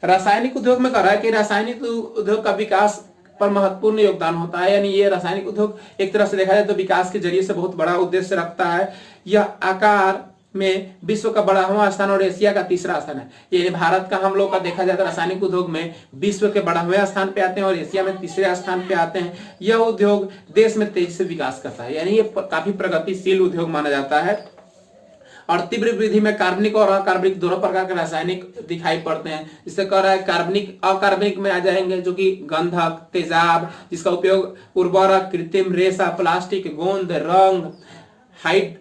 रासायनिक उद्योग में कह रहा है कि रासायनिक उद्योग का विकास पर महत्वपूर्ण योगदान होता है। यानी ये रासायनिक उद्योग एक तरह से देखा जाए तो विकास के जरिए से बहुत बड़ा उद्देश्य रखता है। यह आकार में विश्व का 12वां स्थान और एशिया का 3रा स्थान है। ये भारत का हम लोग का देखा जाए तो रासायनिक उद्योग में विश्व के 12वें स्थान पे आते हैं और एशिया में 3रे स्थान पे आते हैं। यह उद्योग देश में तेजी से विकास करता है, यानी ये काफी प्रगतिशील उद्योग माना जाता है। और तीव्र वृद्धि में कार्बनिक और अकार्बनिक दोनों प्रकार के रासायनिक दिखाई पड़ते हैं। जिससे कह रहा है कार्बनिक अकार्बनिक में आ जाएंगे जो कि गंधक, तेजाब, जिसका उपयोग उर्वरक, कृत्रिम रेशा, प्लास्टिक, गोंद, रंग, हाइड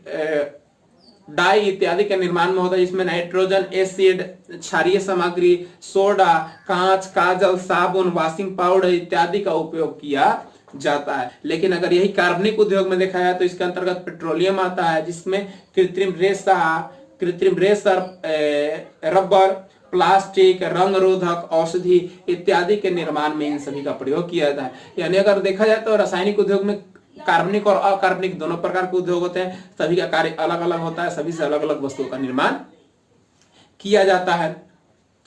डाई इत्यादि के निर्माण में होता है। इसमें नाइट्रोजन, एसिड, क्षारीय सामग्री, सोडा, कांच, काजल, साबुन, वॉशिंग पाउडर इत्यादि का उपयोग किया जाता है। लेकिन अगर यही कार्बनिक उद्योग में देखा जाए तो इसके अंतर्गत पेट्रोलियम आता है, जिसमें कृत्रिम रेशा, रबर, प्लास्टिक, रंग रोधक, औषधि इत्यादि के निर्माण में इन सभी का प्रयोग किया जाता है। यानी अगर देखा जाए तो रासायनिक उद्योग में कार्बनिक और अकार्बनिक दोनों प्रकार के उद्योग होते हैं। सभी का कार्य अलग अलग होता है, सभी से अलग अलग वस्तुओं का निर्माण किया जाता है।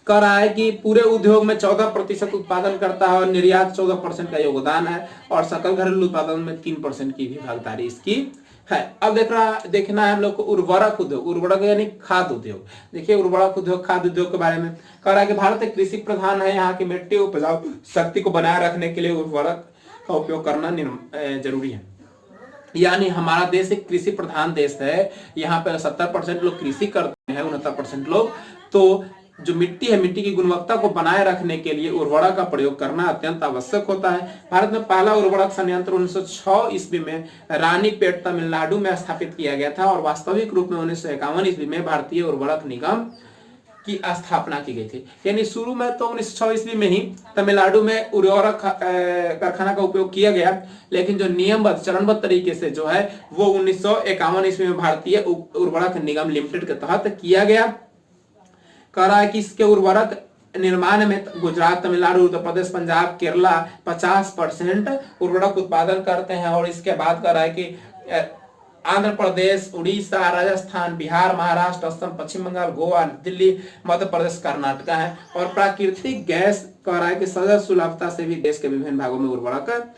कह रहा है कि पूरे उद्योग में 14% उत्पादन करता है और निर्यात 14% का योगदान है और सकल घरेलू उत्पादन में 3% की भी भागीदारी इसकी है। अब देखना है हम लोग को उर्वरक उद्योग, उर्वरक यानी खाद्य उद्योग। देखिए उर्वरक उद्योग, खाद्य उद्योग के बारे में कह रहा है कि भारत एक कृषि प्रधान है। यहाँ की मिट्टी उपजाऊ शक्ति को बनाए रखने के लिए उर्वरक का उपयोग करना जरूरी है। यानी हमारा देश एक कृषि प्रधान देश है। यहाँ पर 70% लोग कृषि करते हैं, 69% लोग। तो जो मिट्टी है, मिट्टी की गुणवत्ता को बनाए रखने के लिए उर्वरक का प्रयोग करना अत्यंत आवश्यक होता है। भारत में पहला उर्वरक संयंत्र 1906 ईस्वी में रानीपेट तमिलनाडु में स्थापित किया गया था और वास्तविक रूप में 1951 ईस्वी में भारतीय उर्वरक निगम की स्थापना की गई थी। यानी शुरू में तो 1906 ईस्वी में ही तमिलनाडु में उर्वरक कारखाना का उपयोग किया गया, लेकिन जो नियमबद्ध चरणबद्ध तरीके से जो है वो 1951 ईस्वी में भारतीय उर्वरक निगम लिमिटेड के तहत किया गया। कह रहा है कि इसके उर्वरक निर्माण में गुजरात, तमिलनाडु, उत्तर प्रदेश, पंजाब, केरला 50% उर्वरक उत्पादन करते हैं। और इसके बाद कह रहा है कि आंध्र प्रदेश, उड़ीसा, राजस्थान, बिहार, महाराष्ट्र, असम, पश्चिम बंगाल, गोवा, दिल्ली, मध्य प्रदेश, कर्नाटक है। और प्राकृतिक गैस कह रहा है कि सहज सुलभता से भी देश के विभिन्न भागों में उर्वरक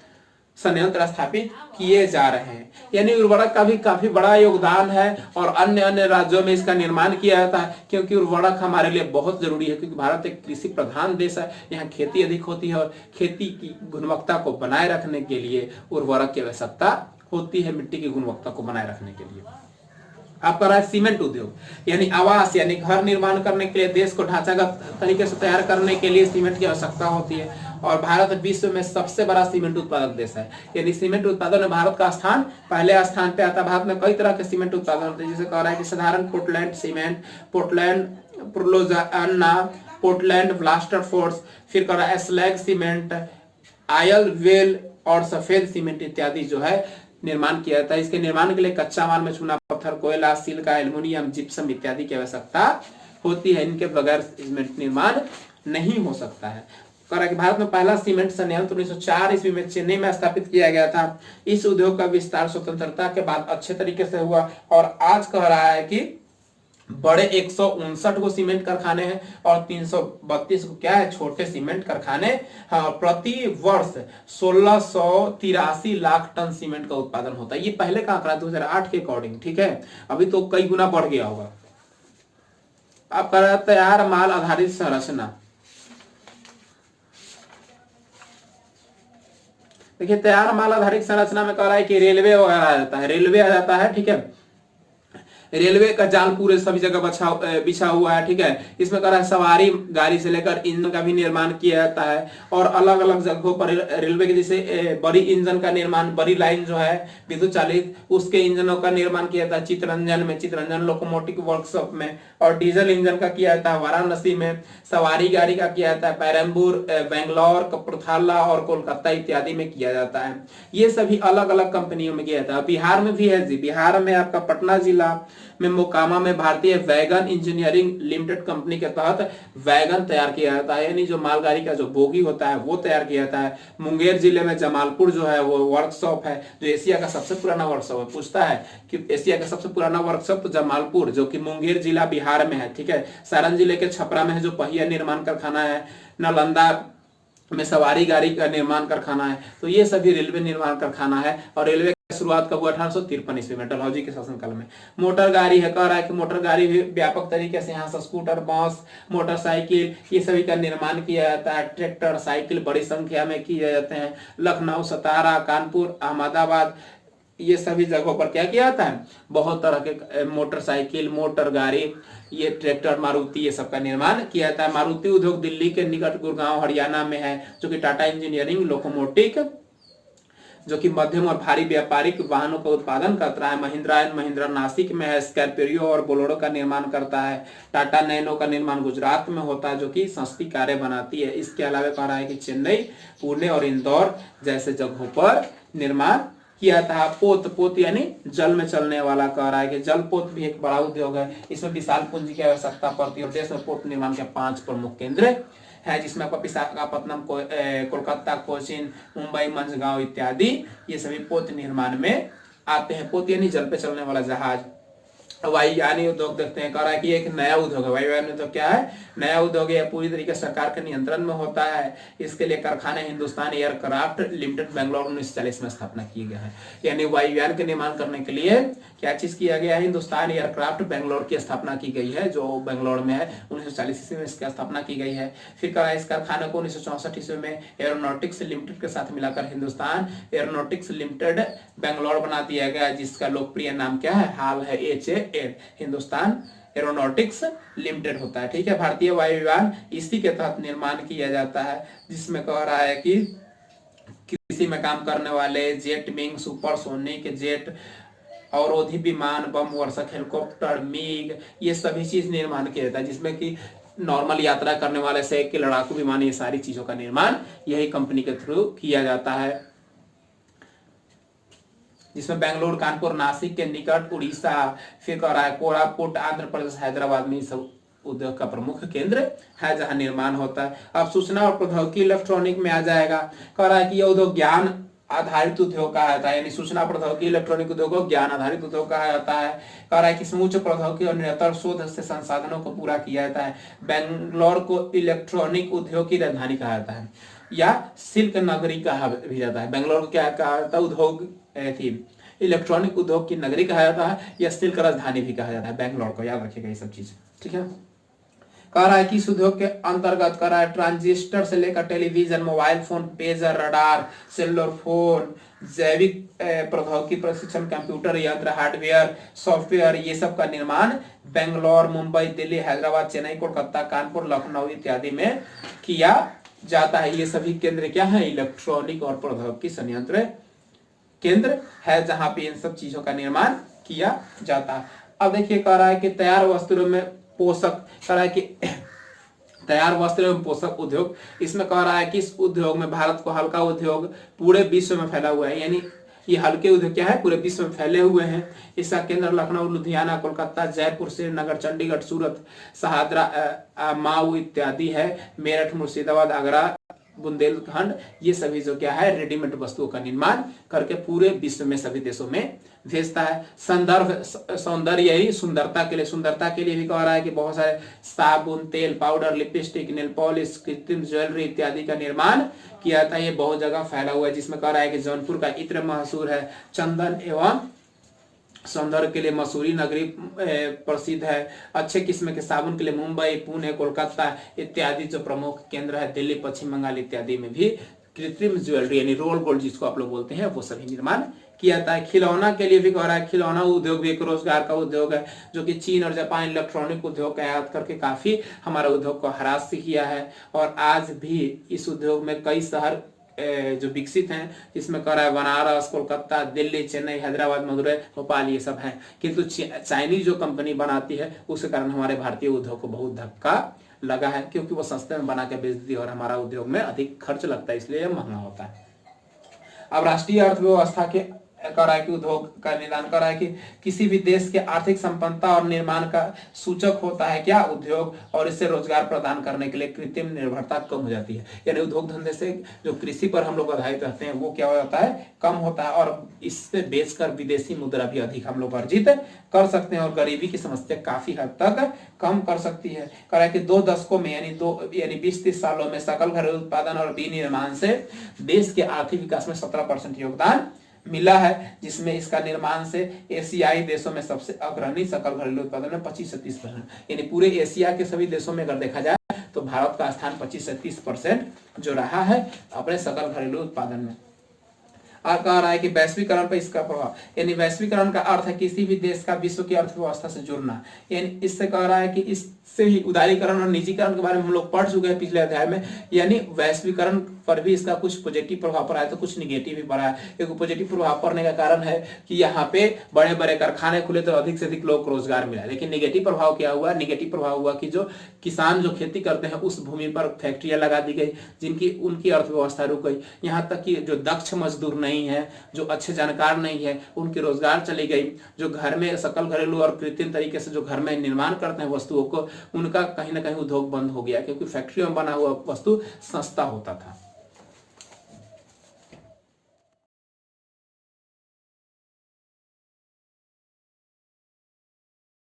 संयंत्र स्थापित किए जा रहे हैं। यानी उर्वरक का भी काफी बड़ा योगदान है और अन्य अन्य राज्यों में इसका निर्माण किया जाता है, क्योंकि उर्वरक हमारे लिए बहुत जरूरी है। क्योंकि भारत एक कृषि प्रधान देश है, यहाँ खेती अधिक होती है और खेती की गुणवत्ता को बनाए रखने के लिए उर्वरक की आवश्यकता होती है, मिट्टी की गुणवत्ता को बनाए रखने के लिए। आपका रहा है सीमेंट उद्योग, यानी आवास यानी घर निर्माण करने के लिए देश को ढांचागत तरीके से तैयार करने के लिए सीमेंट की आवश्यकता होती है। और भारत विश्व में सबसे बड़ा सीमेंट उत्पादक देश है। यानी सीमेंट उत्पादन में भारत का स्थान पहले स्थान पे आता है। भारत में कई तरह के सीमेंट उत्पादन होते हैं, जैसे कह रहा है कि साधारण पोर्टलैंड सीमेंट, पोर्टलैंड प्रोलोजाना, पोर्टलैंड ब्लास्टर फोर्स, फिर कह रहा है स्लैग सीमेंट, आयल वेल और सफेद सीमेंट इत्यादि जो है निर्माण किया जाता है। इसके निर्माण के लिए कच्चा माल में चूना पत्थर, कोयला, सिलिका, एल्युमिनियम, जिप्सम इत्यादि की आवश्यकता होती है। इनके बगैर सीमेंट निर्माण नहीं हो सकता है। कह रहा है कि भारत में पहला सीमेंट संयंत्र 1904 ईस्वी में चेन्नई में स्थापित किया गया था। इस उद्योग का विस्तार स्वतंत्रता के बाद अच्छे तरीके से हुआ और आज कह रहा है कि बड़े 159 को सीमेंट कारखाने हैं और 332 को क्या है, छोटे सीमेंट कारखाने। हाँ, प्रति वर्ष 1683 लाख टन सीमेंट का उत्पादन होता है। ये पहले का आंकड़ा 2008 के अकॉर्डिंग, ठीक है। अभी तो कई गुना बढ़ गया होगा। अब कह रहा है तैयार माल आधारित संरचना। देखिए तैयार माल आधारित संरचना में कह रहा है कि रेलवे वगैरह आ जाता है, रेलवे आ जाता है, ठीक है। रेलवे का जाल पूरे सभी जगह बिछा हुआ है, ठीक है। इसमें कह रहा है सवारी गाड़ी से लेकर इंजन का भी निर्माण किया जाता है और अलग अलग जगहों पर रेलवे के जैसे बड़ी इंजन का निर्माण, बड़ी लाइन जो है विद्युत चालित, उसके इंजनों का निर्माण किया जाता है चितरंजन में, चितरंजन लोकोमोटिव वर्कशॉप में। और डीजल इंजन का किया जाता है वाराणसी में। सवारी गाड़ी का किया जाता है पेरम्बूर, बेंगलोर, कपूरथला और कोलकाता इत्यादि में किया जाता है। ये सभी अलग अलग कंपनियों में किया जाता है। बिहार में भी है जी, बिहार में आपका पटना जिला, में मोकामा में भारतीय वैगन इंजीनियरिंग लिमिटेड कंपनी के तहत वैगन तैयार किया जाता है, यानी जो मालगाड़ी का जो बोगी होता है वो तैयार किया जाता है। मुंगेर जिले में जमालपुर जो है वो वर्कशॉप है, जो एशिया का सबसे पुराना वर्कशॉप है। पूछता है कि एशिया का सबसे पुराना वर्कशॉप तो जमालपुर, जो कि मुंगेर जिला बिहार में है, ठीक है। सारण जिले के छपरा में है जो पहिया निर्माण कारखाना है। नालंदा में सवारी गाड़ी का निर्माण कारखाना है। तो ये सभी रेलवे निर्माण कारखाना है। और रेलवे की शुरुआत कब हुआ? 1853 ईस्वी में, डलहौजी के शासनकाल में। मोटर गाड़ी है, कह रहा है कि मोटर गाड़ी भी व्यापक तरीके से यहाँ से स्कूटर, बस, मोटरसाइकिल ये सभी का निर्माण किया जाता है। ट्रैक्टर, साइकिल बड़ी संख्या में किए जाते हैं। लखनऊ, सतारा, कानपुर, अहमदाबाद ये सभी जगहों पर क्या किया जाता है? बहुत तरह के मोटरसाइकिल, मोटर गाड़ी, ये ट्रैक्टर, मारुति ये सब का निर्माण किया जाता है। मारुति उद्योग दिल्ली के निकट गुड़गांव हरियाणा में है, जो कि टाटा इंजीनियरिंग लोकोमोटिव जो कि मध्यम और भारी व्यापारिक वाहनों का उत्पादन करता है। महिंद्रा एंड महिंद्रा नासिक में है। स्कॉर्पियो और बोलेरो का निर्माण करता है। टाटा नैनो का निर्माण गुजरात में होता है, जो कि सस्ती कारें बनाती है। इसके अलावा कह रहा है कि चेन्नई, पुणे और इंदौर जैसे जगहों पर निर्माण किया था। पोत यानी जल में चलने वाला, कह रहा है कि जल पोत भी एक बड़ा उद्योग है। इसमें विशाल पूंजी की आवश्यकता पड़ती है। देश में पोत निर्माण के 5 प्रमुख केंद्र है, जिसमें आपका विशाखापत्तनम, कोलकाता, कोचीन, मुंबई, मंझगांव इत्यादि ये सभी पोत निर्माण में आते हैं। पोत यानी जल पे चलने वाला जहाज। वायुयानी उद्योग देखते हैं, कह रहा है कि एक नया उद्योग है। वायुयानी उद्योग क्या है? नया उद्योग है, पूरी तरीके से सरकार के नियंत्रण में होता है। इसके लिए कारखाने हिंदुस्तान एयरक्राफ्ट लिमिटेड बेंगलोर 1940 में स्थापना की गई है। यानी वायुयान के निर्माण करने के लिए क्या चीज किया गया है? हिंदुस्तान एयरक्राफ्ट बेंगलोर की स्थापना की गई है, जो बेंगलोर में है। 1940 ईस्वी में इसकी स्थापना की गई है। फिर कहा इस कारखाने को 1964 ईस्वी में एरोनॉटिक्स लिमिटेड के साथ मिलाकर हिंदुस्तान एरोनॉटिक्स लिमिटेड बेंगलोर बना दिया गया, जिसका लोकप्रिय नाम क्या है? हाल है HAL, हिंदुस्तान एरोनॉटिक्स लिमिटेड होता है, ठीक है। भारतीय वायुयान इसी के तहत निर्माण किया जाता है, जिसमें कह रहा है कि कृषि में काम करने वाले जेट विंग, सुपरसोनिक जेट, अवरोधी विमान, बम वर्षक हेलीकॉप्टर, मिग ये सभी चीज निर्माण किया जाता है, जिसमें कि नॉर्मल यात्रा करने वाले से कि लड़ाकू विमान, ये सारी चीजों का निर्माण यही कंपनी के थ्रू किया जाता है। जिसमें बेंगलोर, कानपुर, नासिक के निकट, उड़ीसा, फिर कह रहा है कोरापुट, आंध्र प्रदेश, हैदराबाद में सब उद्योग का प्रमुख केंद्र है जहां निर्माण होता है। अब सूचना और प्रौद्योगिकी इलेक्ट्रॉनिक में आ जाएगा। कह रहा है कि यह उद्योग ज्ञान आधारित उद्योग कहा जाता है, यानी सूचना प्रौद्योगिकी इलेक्ट्रॉनिक उद्योग को ज्ञान आधारित उद्योग कहा जाता है। कह रहा है कि इसमें उच्च प्रौद्योगिकी और निरंतर शोध से संसाधनों को पूरा किया जाता है। बेंगलोर को इलेक्ट्रॉनिक उद्योग की राजधानी कहा जाता है या सिल्क नगरी कहा भी जाता है। बेंगलोर को क्या कहा जाता है? उद्योग थी इलेक्ट्रॉनिक उद्योग की नगरी कहा जाता है या सिल्क राजधानी भी कहा जाता है बेंगलोर को, याद रखिएगा ये सब चीज, ठीक है। कह रहा है कि इस उद्योग के अंतर्गत कह रहा है ट्रांजिस्टर से लेकर television, mobile phone, pager, radar, cellular phone, जैविक प्रौद्योगिकी प्रशिक्षण, कंप्यूटर यंत्र, हार्डवेयर, सॉफ्टवेयर ये सब का निर्माण बेंगलोर, मुंबई, दिल्ली, हैदराबाद, चेन्नई, कोलकाता, कानपुर, लखनऊ इत्यादि में किया जाता है। ये सभी केंद्र क्या है? इलेक्ट्रॉनिक और प्रौद्योगिकी संयंत्र केंद्र है, जहां पे इन सब चीजों का निर्माण किया जाता है। अब देखिए कह रहा है कि तैयार वस्त्रों में पोषक, कह रहा है कि तैयार वस्त्र एवं पोषक उद्योग, इसमें कह रहा है कि इस उद्योग में भारत को हल्का उद्योग पूरे विश्व में फैला हुआ है, यानी ये हल्के उद्योग क्या है? पूरे विश्व में फैले हुए हैं। इसका केंद्र लखनऊ, लुधियाना, कोलकाता, जयपुर, श्रीनगर, चंडीगढ़, सूरत, शाहदरा, माऊ इत्यादि है। मेरठ, मुर्शिदाबाद, आगरा, बुंदेलखंड ये सभी जो क्या है? रेडीमेड वस्तुओं का निर्माण करके पूरे विश्व में सभी देशों में भेजता है। संदर्भ सौंदर्य ही सुंदरता के लिए, सुंदरता के लिए भी कह रहा है कि बहुत सारे साबुन, तेल, पाउडर, लिपस्टिक, नेल पॉलिश, कृत्रिम ज्वेलरी इत्यादि का निर्माण किया जाता है। ये बहुत जगह फैला हुआ है, जिसमें कह रहा है कि जौनपुर का इत्र मशहूर है। चंदन एवं सौंदर्य के लिए मसूरी नगरी प्रसिद्ध है। अच्छे किस्म के साबुन के लिए मुंबई, पुणे, कोलकाता इत्यादि जो प्रमुख केंद्र है। दिल्ली, पश्चिम बंगाल इत्यादि में भी कृत्रिम ज्वेलरी यानी रोल गोल्ड जिसको आप लोग बोलते हैं वो सभी निर्माण किया जाता है। खिलौना के लिए भी कह रहा है, खिलौना उद्योग भी एक रोजगार का उद्योग है, जो कि चीन और जापान इलेक्ट्रॉनिक उद्योग का आयात करके काफी हमारे उद्योग को हरास किया है। और आज भी इस उद्योग में कई शहर जो विकसित हैं, जिसमें कह रहा है बनारस, कोलकाता, दिल्ली, चेन्नई, हैदराबाद, मदुरई, भोपाल ये सब हैं। किंतु चाइनीज जो कंपनी बनाती है उसके कारण हमारे भारतीय उद्योग को बहुत धक्का लगा है, क्योंकि वो सस्ते में बना के बेच दी और हमारा उद्योग में अधिक खर्च लगता है, इसलिए महंगा होता है। अब राष्ट्रीय अर्थव्यवस्था के कर रहा है कि उद्योग का निदान कर रहा है कि किसी भी देश के आर्थिक संपन्नता और निर्माण का सूचक होता है क्या, उद्योग, और इससे रोजगार प्रदान करने के लिए कृत्रिम निर्भरता कम हो जाती है। यानी उद्योग धंधे से जो कृषि पर हम लोग आधारित रहते हैं वो क्या हो जाता है, कम होता है, और इससे बेचकर विदेशी मुद्रा भी अधिक हम लोग अर्जित कर सकते हैं और गरीबी की समस्या काफी हद तक कम कर सकती है। कह रहा है कि 2 दशकों में यानी 20-30 सालों में सकल घरेलू उत्पादन और विनिर्माण से देश के आर्थिक विकास में 17% योगदान मिला है, जिसमें इसका निर्माण से एशियाई देशों में सबसे अग्रणी, सकल घरेलू उत्पादन में 25 से 30%। यानी पूरे एशिया के सभी देशों में अगर देखा जाए तो भारत का स्थान 25 से 30% जो रहा है अपने सकल घरेलू उत्पादन में। और कह रहा है कि वैश्वीकरण पर इसका प्रभाव, यानी वैश्वीकरण का अर्थ है किसी भी देश का विश्व की अर्थव्यवस्था से जुड़ना। यानी इससे कह रहा है कि इससे ही उदारीकरण और निजीकरण के बारे में हम लोग पढ़ चुके हैं पिछले अध्याय में। यानी वैश्वीकरण पर भी इसका कुछ पॉजिटिव प्रभाव पड़ा है तो कुछ निगेटिव भी पड़ा है। एक पॉजिटिव प्रभाव पड़ने का कारण है कि यहाँ पे बड़े बड़े कारखाने खुले तो अधिक से अधिक लोग को रोजगार मिला। लेकिन निगेटिव प्रभाव क्या हुआ, निगेटिव प्रभाव हुआ कि जो किसान जो खेती करते हैं उस भूमि पर फैक्ट्रियां लगा दी गई जिनकी उनकी अर्थव्यवस्था रुक गई। यहाँ तक कि जो दक्ष मजदूर नहीं है, जो अच्छे जानकार नहीं है, उनके रोजगार चली गई। जो घर में सकल घरेलू और कृत्रिम तरीके से जो घर में निर्माण करते हैं वस्तुओं को, उनका कहीं ना कहीं उद्योग बंद हो गया क्योंकि फैक्ट्रियों में बना हुआ वस्तु सस्ता होता था।